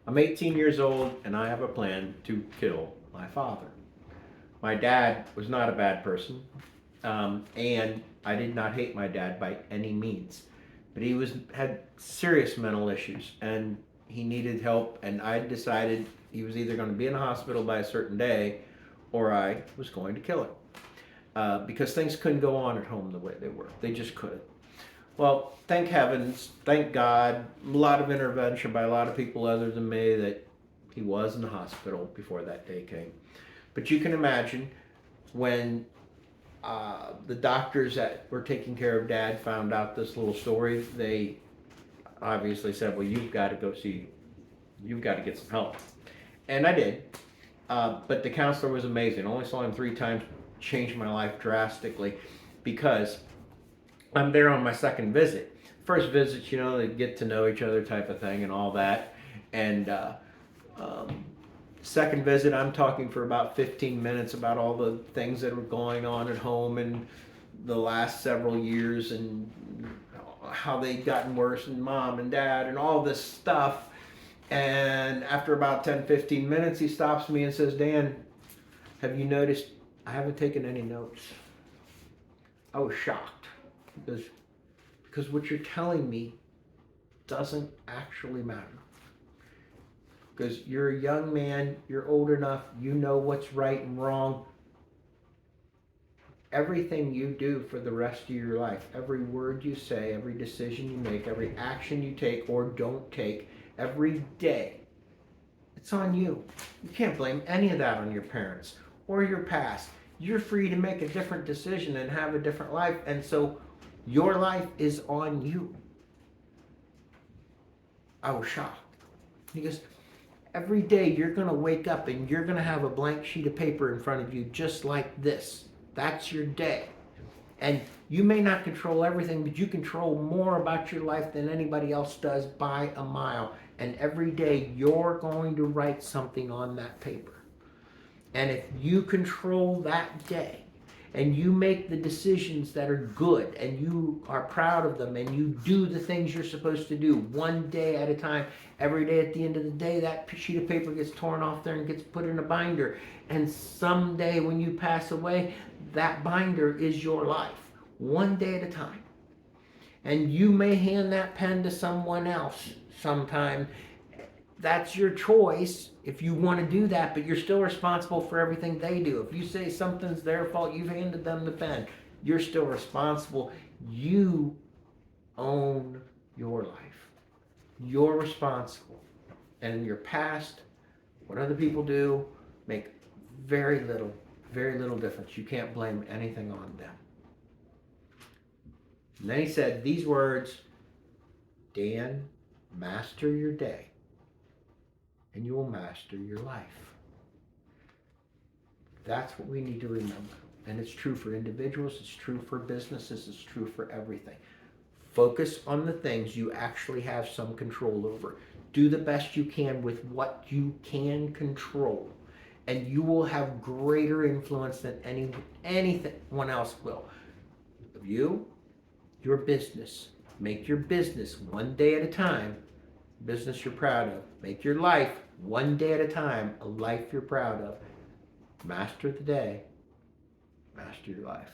I'm 18 years old and I have a plan to kill my father. My dad was not a bad person, and I did not hate my dad by any means, but he had serious mental issues and he needed help. And I decided he was either going to be in a hospital by a certain day, or I was going to kill him, because things couldn't go on at home the way they were. They just couldn't. Well, thank heavens, thank God, a lot of intervention by a lot of people other than me, that he was in the hospital before that day came. But you can imagine when the doctors that were taking care of Dad found out this little story, they obviously said, well, you've got to go see, you've got to get some help. And I did. But the counselor was amazing. I only saw him 3 times, changed my life drastically, because I'm there on my second visit. First visits, they get to know each other type of thing and all that. And second visit, I'm talking for about 15 minutes about all the things that were going on at home in the last several years, and how they'd gotten worse, and mom and dad and all this stuff. And after about 10-15 minutes, he stops me and says, Dan, have you noticed I haven't taken any notes? I was shocked, because what you're telling me doesn't actually matter. Because you're a young man, you're old enough, you know what's right and wrong. Everything you do for the rest of your life, every word you say, every decision you make, every action you take or don't take, every day, it's on you. You can't blame any of that on your parents or your past. You're free to make a different decision and have a different life, and so your life is on you. I was shocked. Because every day you're going to wake up and you're going to have a blank sheet of paper in front of you just like this. That's your day. And you may not control everything, but you control more about your life than anybody else does by a mile. And every day you're going to write something on that paper. And if you control that day, and you make the decisions that are good, and you are proud of them, and you do the things you're supposed to do one day at a time, every day at the end of the day, that sheet of paper gets torn off there and gets put in a binder. And someday when you pass away, that binder is your life, one day at a time. And you may hand that pen to someone else sometime. That's your choice if you want to do that, but you're still responsible for everything they do. If you say something's their fault, you've handed them the pen, you're still responsible. You own your life. You're responsible. And your past, what other people do, make very little difference. You can't blame anything on them. And then he said these words, Dan, master your day, and you will master your life. That's what we need to remember. And it's true for individuals, it's true for businesses, it's true for everything. Focus on the things you actually have some control over. Do the best you can with what you can control. And you will have greater influence than anyone else will. You, your business. Make your business one day at a time. Business you're proud of. Make your life one day at a time, a life you're proud of. Master the day, master your life.